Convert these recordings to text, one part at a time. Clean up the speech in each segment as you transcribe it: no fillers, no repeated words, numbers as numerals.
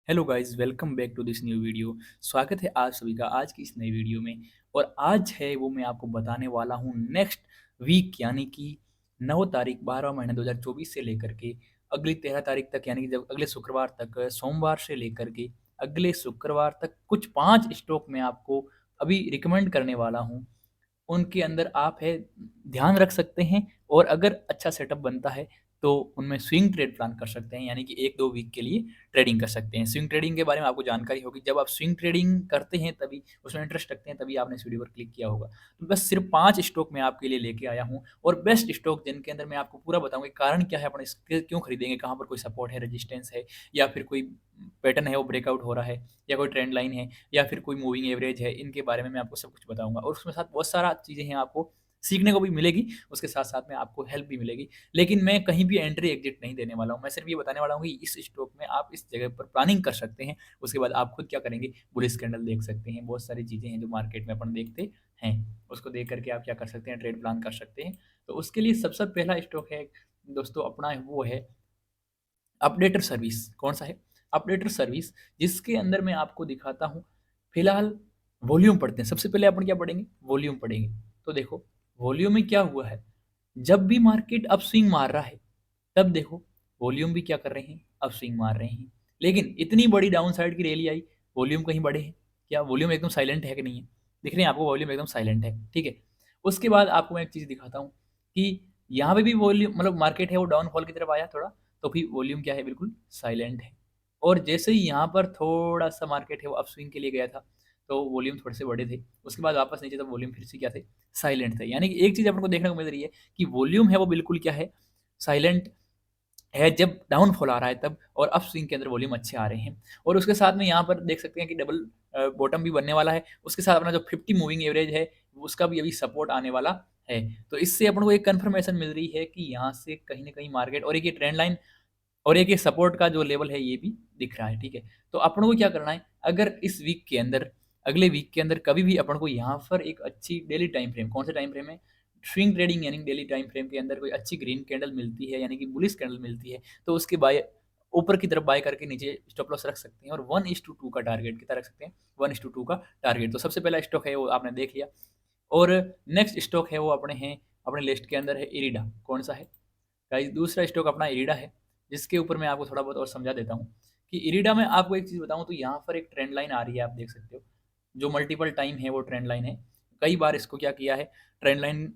Hello guys, welcome back to this new video. स्वागत है आप सभी का आज की इस नई वीडियो में। और आज है वो मैं आपको बताने वाला हूँ नेक्स्ट वीक यानी कि 9 तारीख 12 महीना 2024 से लेकर के अगली 13 तारीख तक, यानी कि जब अगले शुक्रवार तक, सोमवार से लेकर के अगले शुक्रवार तक कुछ 5 स्टॉक मैं आपको अभी रिकमेंड करने वाला हूँ। उनके अंदर आप है ध्यान रख सकते हैं, और अगर अच्छा सेटअप बनता है तो उनमें स्विंग ट्रेड प्लान कर सकते हैं, यानी कि 1-2 वीक के लिए ट्रेडिंग कर सकते हैं। स्विंग ट्रेडिंग के बारे में आपको जानकारी होगी। जब आप स्विंग ट्रेडिंग करते हैं तभी उसमें इंटरेस्ट रखते हैं, तभी आपने इस वीडियो पर क्लिक किया होगा। तो बस सिर्फ 5 स्टॉक मैं आपके लिए लेके आया हूँ, और बेस्ट स्टॉक जिनके अंदर मैं आपको पूरा बताऊँगा कि कारण क्या है, अपन इसके क्यों खरीदेंगे, कहाँ पर कोई सपोर्ट है, रेजिस्टेंस है, या फिर कोई पैटर्न है वो ब्रेकआउट हो रहा है, या कोई ट्रेंड लाइन है, या फिर कोई मूविंग एवरेज है। इनके बारे में मैं आपको सब कुछ बताऊँगा, और उसमें साथ बहुत सारा चीज़ें हैं, आपको सीखने को भी मिलेगी, उसके साथ-साथ में आपको हेल्प भी मिलेगी। लेकिन मैं कहीं भी एंट्री एग्ज़िट नहीं देने वाला हूँ। मैं सिर्फ़ ये बताने वाला हूँ कि इस स्टॉक में आप इस जगह पर प्लानिंग कर सकते हैं। उसके बाद आप खुद क्या करेंगे, बुलिश कैंडल देख सकते हैं। बहुत सारी चीज़ें हैं जो मार्केट में अपन देखते हैं। उसको देख कर के आप क्या कर सकते हैं, ट्रेड प्लान कर सकते हैं। तो उसके लिए सबसे पहला स्टॉक है दोस्तों अपना, वो है अपडेटर सर्विस। कौन-सा है? अपडेटर सर्विस, जिसके अंदर मैं आपको दिखाता हूँ। फिलहाल वॉल्यूम पढ़ते हैं। सबसे पहले अपन क्या पढ़ेंगे? वॉल्यूम पढ़ेंगे। तो देखो, वॉल्यूम में क्या हुआ है, जब भी मार्केट अपस्विंग मार रहा है, तब देखो वॉल्यूम भी क्या कर रहे हैं, अपस्विंग मार रहे हैं। लेकिन इतनी बड़ी डाउन साइड की रैली आई, वॉल्यूम कहीं बढ़े हैं? क्या वॉल्यूम एकदम साइलेंट है कि नहीं है? दिख रहे हैं आपको, वॉल्यूम एकदम साइलेंट है, ठीक है। उसके बाद आपको मैं एक चीज़ दिखाता हूँ कि यहाँ पे भी वॉल्यूम, मतलब मार्केट है वो डाउनफॉल की तरफ आया थोड़ा, तो फिर वॉल्यूम क्या है, बिल्कुल साइलेंट है। और जैसे ही यहाँ पर थोड़ा-सा मार्केट है वो अपस्विंग के लिए गया था, तो वॉल्यूम थोड़े से बड़े थे। उसके बाद वापस नीचे, तो वॉल्यूम फिर से क्या थे, साइलेंट थे। यानी कि एक चीज़ अपन को देखने को मिल रही है कि वॉल्यूम है वो बिल्कुल क्या है, साइलेंट है जब डाउनफॉल आ रहा है तब, और अपस्विंग के अंदर वॉल्यूम अच्छे आ रहे हैं। और उसके साथ में यहाँ पर देख सकते हैं कि डबल बॉटम भी बनने वाला है। उसके साथ अपना जो 50 मूविंग एवरेज है, उसका भी अभी सपोर्ट आने वाला है। तो इससे अपन को एक कन्फर्मेशन मिल रही है कि यहाँ से कहीं न कहीं मार्केट, और एक ये ट्रेंड लाइन, और एक ये सपोर्ट का जो लेवल है ये भी दिख रहा है, ठीक है। तो अपन को क्या करना है, अगर इस वीक के अंदर, अगले वीक के अंदर कभी भी अपन को यहाँ पर एक अच्छी डेली टाइम फ्रेम, कौन सा टाइम फ्रेम है, स्विंग ट्रेडिंग यानी डेली टाइम फ्रेम के अंदर कोई अच्छी ग्रीन कैंडल मिलती है, यानी कि बुलिश कैंडल मिलती है, तो उसके बाय ऊपर की तरफ बाय करके नीचे स्टॉप लॉस रख सकते हैं, और 1:2 का टारगेट कितना रख सकते हैं, 1:2 का टारगेट। तो सबसे पहला स्टॉक है वो आपने देख लिया। और नेक्स्ट स्टॉक है वो अपने हैं, अपने लिस्ट के अंदर है इरिडा। कौन सा है गाइस? दूसरा स्टॉक अपना इरिडा है, जिसके ऊपर मैं आपको थोड़ा बहुत और समझा देता हूँ कि इरिडा में आपको एक चीज़ बताऊँ, तो यहाँ पर एक ट्रेंड लाइन आ रही है, आप देख सकते हो, जो मल्टीपल टाइम है वो ट्रेंड लाइन है। कई बार इसको क्या किया है, ट्रेंड लाइन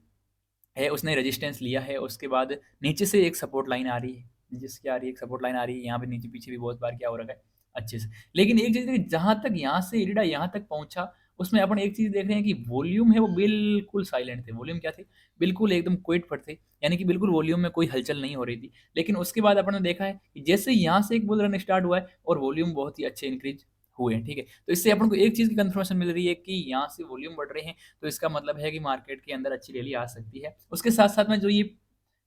है उसने रेजिस्टेंस लिया है, उसके बाद नीचे से एक सपोर्ट लाइन आ रही है, नीचे से क्या आ रही है, एक सपोर्ट लाइन आ रही है, यहाँ पे नीचे पीछे भी बहुत बार क्या हो रखा है अच्छे से। लेकिन एक चीज़ देखिए, जहाँ तक यहाँ से इरिडा यहाँ तक पहुँचा, उसमें अपन एक चीज़ देख रहे हैं कि वॉल्यूम है वो बिल्कुल साइलेंट थे। वॉल्यूम क्या थे, बिल्कुल एकदम क्विट पर थे, यानी कि बिल्कुल वॉल्यूम में कोई हलचल नहीं हो रही थी। लेकिन उसके बाद अपन ने देखा है कि जैसे यहाँ से एक बुल रन स्टार्ट हुआ है, और वॉल्यूम बहुत ही अच्छे इंक्रीज हुए हैं, ठीक है। तो इससे अपन को एक चीज़ की कंफर्मेशन मिल रही है कि यहाँ से वॉल्यूम बढ़ रहे हैं, तो इसका मतलब है कि मार्केट के अंदर अच्छी रैली आ सकती है। उसके साथ-साथ में जो ये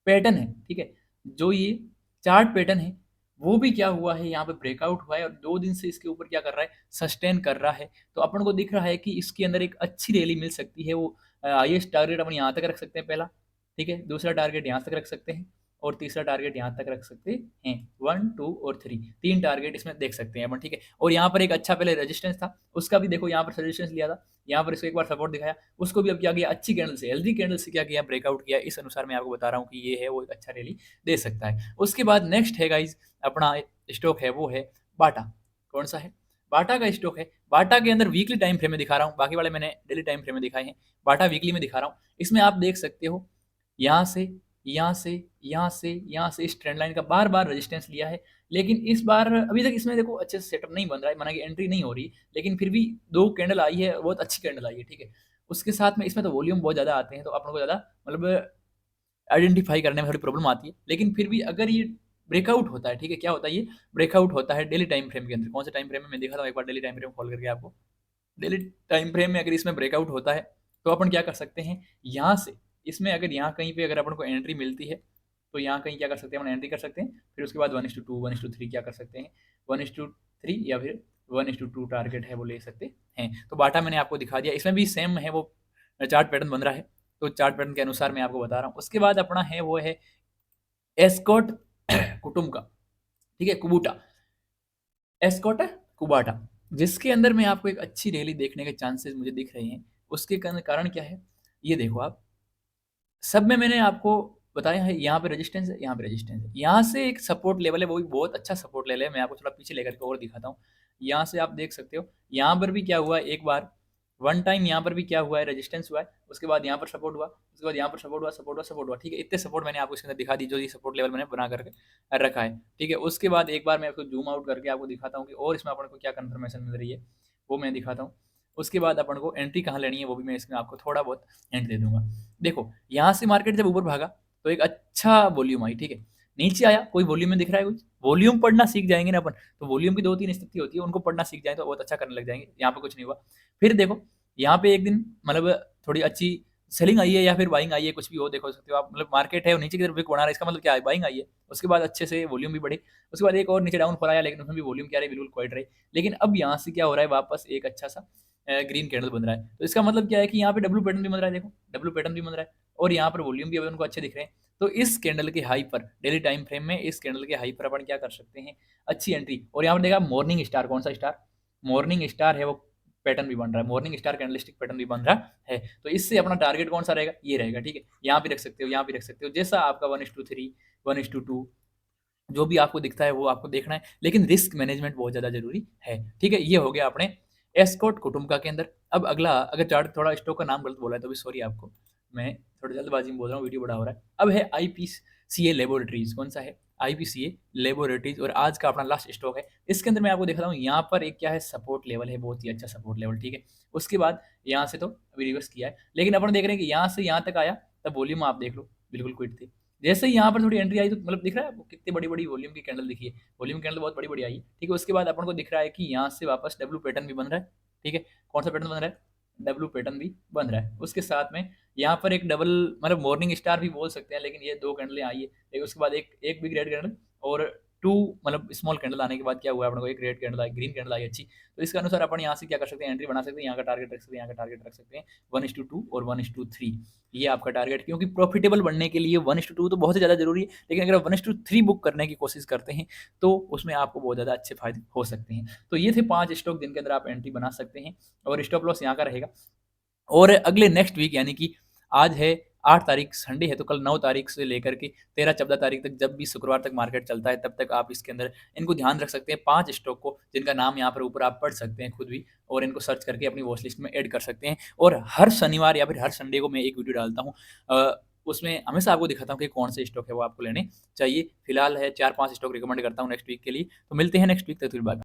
पैटर्न है, ठीक है? जो ये चार्ट पैटर्न है, वो भी क्या हुआ है, यहाँ पे ब्रेकआउट हुआ है, और 2 दिन से इसके ऊपर क्या कर रहा है, सस्टेन कर रहा है। तो अपन को दिख रहा है कि इसके अंदर एक अच्छी रैली मिल सकती है। वो हाईएस्ट टारगेट अपन यहाँ तक रख सकते हैं पहला, ठीक है? दूसरा टारगेट यहाँ तक रख सकते हैं, और तीसरा टारगेट यहाँ तक रख सकते हैं। 1, 2 और 3, 3 टारगेट इसमें देख सकते हैं अपन, ठीक है? और यहाँ पर एक अच्छा पहले रेजिस्टेंस था, उसका भी देखो यहाँ पर रेजिस्टेंस लिया था, यहाँ पर इसको एक बार सपोर्ट दिखाया, उसको भी अब क्या किया, अच्छी कैंडल से, हेल्दी कैंडल से क्या किया, ब्रेकआउट किया। इस अनुसार मैं आपको बता रहा हूँ कि ये है वो एक अच्छा रैली दे सकता है। उसके बाद नेक्स्ट है गाइज़, अपना स्टॉक है वो है बाटा। कौन-सा है? बाटा का स्टॉक है। बाटा के अंदर वीकली टाइम फ्रेम में दिखा रहा हूँ, बाकी वाले मैंने डेली टाइम फ्रेम में दिखाए हैं। बाटा वीकली में दिखा रहा हूँ। इसमें आप देख सकते हो, यहाँ से, यहाँ से, यहाँ से, यहाँ से इस ट्रेंड लाइन का बार-बार रेजिस्टेंस लिया है। लेकिन इस बार अभी तक इसमें देखो अच्छे से सेटअप नहीं बन रहा है, माना कि एंट्री नहीं हो रही, लेकिन फिर भी 2 कैंडल आई है, बहुत अच्छी कैंडल आई है, ठीक है। उसके साथ में इसमें तो वॉल्यूम बहुत ज़्यादा आते हैं, तो अपन को ज़्यादा मतलब आइडेंटिफ़ाई करने में थोड़ी प्रॉब्लम आती है। लेकिन फिर भी अगर ये ब्रेकआउट होता है, ठीक है, क्या होता है ये? ब्रेकआउट होता है डेली टाइम फ्रेम के अंदर। कौन से टाइम फ्रेम में? मैं दिखाता हूँ एक बार डेली टाइम फ्रेम खोल करके आपको। डेली टाइम फ्रेम में अगर इसमें ब्रेकआउट होता है, तो अपन क्या कर सकते हैं, यहाँ से, इसमें अगर यहाँ कहीं पे अगर अपन को एंट्री मिलती है, तो यहाँ कहीं क्या कर सकते हैं, अपन एंट्री कर सकते हैं। फिर उसके बाद 1:2, 1:3 क्या कर सकते हैं, 1:3 या फिर 1:2 टारगेट है वो ले सकते हैं। तो बाटा मैंने आपको दिखा दिया, इसमें भी सेम है वो चार्ट पैटर्न बन रहा है, तो चार्ट पैटर्न के अनुसार मैं आपको बता रहा हूँ। उसके बाद अपना है वो है एस्कॉट कुटुंब का, ठीक है, कुबूटा। एस्कॉटा कुबाटा, जिसके अंदर में आपको एक अच्छी रैली देखने के चांसेस मुझे दिख रहे हैं। उसके कारण क्या है, ये देखो आप, सब में मैंने आपको बताया है, यहाँ पे रेजिस्टेंस है, यहाँ पे रेजिस्टेंस है। यहाँ से एक सपोर्ट लेवल है, वो भी बहुत अच्छा सपोर्ट लेवल है। मैं आपको थोड़ा पीछे लेकर के और दिखाता हूँ। यहाँ से आप देख सकते हो, यहाँ पर भी क्या हुआ है, एक बार वन टाइम यहाँ पर भी क्या हुआ है, रेजिस्टेंस हुआ है। उसके बाद यहाँ पर सपोर्ट हुआ, उसके बाद यहाँ पर सपोर्ट हुआ, सपोर्ट हुआ, सपोर्ट हुआ। ठीक है, इतने सपोर्ट मैंने आपको इसके अंदर दिखा दी, जो ये सपोर्ट लेवल मैंने बना करके रखा है। ठीक है, उसके बाद एक बार मैं आपको जूम आउट करके आपको दिखाता हूँ कि और इसमें अपन को क्या कंफर्मेशन मिल रही है, वो मैं दिखाता हूँ। उसके बाद अपन को एंट्री कहाँ लेनी है, वो भी मैं इसमें आपको थोड़ा बहुत हिंट दे दूंगा। देखो, यहाँ से मार्केट जब ऊपर भागा तो एक अच्छा वॉल्यूम आई, ठीक है। नीचे आया, कोई वॉल्यूम में दिख रहा है, कुछ वॉल्यूम पढ़ना सीख जाएंगे ना अपन, तो वॉल्यूम की 2-3 स्थिति होती है, उनको पढ़ना सीख जाए तो बहुत अच्छा करने लग जाएंगे। यहाँ पे कुछ नहीं हुआ। फिर देखो, यहाँ पे एक दिन मतलब थोड़ी अच्छी सेलिंग आई है या फिर बाइंग आई है, कुछ भी हो, देखो सकते हो आप। मतलब मार्केट है और नीचे की तरफ विक बना रहा है, इसका मतलब क्या है, बाइंग आई है। उसके बाद अच्छे से वॉल्यूम भी बढ़ी। उसके बाद एक और नीचे डाउन फॉल आया, लेकिन उसमें भी वॉल्यूम क्या रही, बिल्कुल क्वाइट रही। लेकिन अब यहाँ से क्या हो रहा है, वापस एक अच्छा सा ग्रीन कैंडल बन रहा है। तो इसका मतलब क्या है कि यहाँ पे डब्ल्यू पैटर्न भी बन रहा है, देखो डब्ल्यू पैटर्न भी बन रहा है, और यहाँ पर वॉल्यूम भी अभी उनको अच्छे दिख रहे हैं। तो इस कैंडल के हाई पर, डेली टाइम फ्रेम में इस कैंडल के हाई पर अपन क्या कर सकते हैं, अच्छी एंट्री। और यहाँ पर देखा मॉर्निंग स्टार, कौन सा स्टार, मॉर्निंग स्टार है, वो पैटर्न भी बन रहा है, मॉर्निंग स्टार कैंडलस्टिक पैटर्न भी बन रहा है। तो इससे अपना टारगेट कौन सा रहेगा, ये रहेगा। ठीक है, यहाँ भी रख सकते हो, यहाँ भी रख सकते हो, जैसा आपका 1:3, 1:2, जो भी आपको दिखता है वो आपको देखना है, लेकिन रिस्क मैनेजमेंट बहुत ज़्यादा जरूरी है। ठीक है, ये हो गया अपने एस्कॉट कुटुंबा के अंदर। अब अगला, अगर चार्ट थोड़ा स्टॉक का नाम गलत बोला है तो भी सॉरी आपको, मैं थोड़ी जल्दबाजी में बोल रहा हूँ, वीडियो बड़ा हो रहा है। अब है आईपीसीए लेबोरेटरीज, कौन सा है, आईपीसीए लेबोरेटरीज, और आज का अपना लास्ट स्टॉक है। इसके अंदर मैं आपको दिखाता हूँ, यहाँ पर एक क्या है, सपोर्ट लेवल है, बहुत ही अच्छा सपोर्ट लेवल। ठीक है, उसके बाद यहाँ से तो अभी रिवर्स किया है, लेकिन अपन देख रहे हैं कि यहाँ से यहाँ तक आया, तब वॉल्यूम आप देख लो बिल्कुल क्विट थी। जैसे ही यहाँ पर थोड़ी एंट्री आई तो मतलब दिख रहा है आपको कितनी बड़ी बड़ी वॉल्यूम की कैंडल दिखी है, वॉल्यूम कैंडल बहुत बड़ी बड़ी आई है। ठीक है, उसके बाद अपन को दिख रहा है कि यहाँ से वापस डब्ल्यू पैटर्न भी बन रहा है। ठीक है, कौन सा पैटर्न बन रहा है, डब्ल्यू पैटर्न भी बन रहा है। उसके साथ में यहाँ पर एक डबल, मतलब मॉर्निंग स्टार भी बोल सकते हैं, लेकिन ये 2 कैंडलें आई है। लेकिन उसके बाद एक एक बिग रेड कैंडल और 2 मतलब स्मॉल कैंडल आने के बाद क्या हुआ, अपन को एक रेड कैंडल आई, ग्रीन कैंडल आई अच्छी। तो इसके अनुसार अपन यहाँ से क्या कर सकते हैं, एंट्री बना सकते हैं, यहाँ का टारगेट रख सकते हैं, यहाँ का टारगेट रख सकते हैं 1:2 और 1:3। ये आपका टारगेट, क्योंकि प्रॉफिटेबल बनने के लिए 1:2 तो बहुत ही ज़्यादा जरूरी है, लेकिन अगर आप 1:3 बुक करने की कोशिश करते हैं तो उसमें आपको बहुत ज़्यादा अच्छे फायदे हो सकते हैं। तो ये थे 5 स्टॉक जिनके अंदर आप एंट्री बना सकते हैं, और स्टॉप लॉस यहाँ का रहेगा। और अगले नेक्स्ट वीक, यानी कि आज है 8 तारीख, संडे है, तो कल 9 तारीख से लेकर के 13-14 तारीख तक, जब भी शुक्रवार तक मार्केट चलता है, तब तक आप इसके अंदर इनको ध्यान रख सकते हैं। 5 स्टॉक को, जिनका नाम यहाँ पर ऊपर आप पढ़ सकते हैं खुद भी, और इनको सर्च करके अपनी वॉच लिस्ट में ऐड कर सकते हैं। और हर शनिवार या फिर हर संडे को मैं एक वीडियो डालता हूँ, उसमें हमेशा आपको दिखाता हूँ कि कौन से स्टॉक है वो आपको लेने चाहिए। फिलहाल है 4-5 स्टॉक रिकमेंड करता हूँ नेक्स्ट वीक के लिए। तो मिलते हैं नेक्स्ट वीक, तक फिर बाय।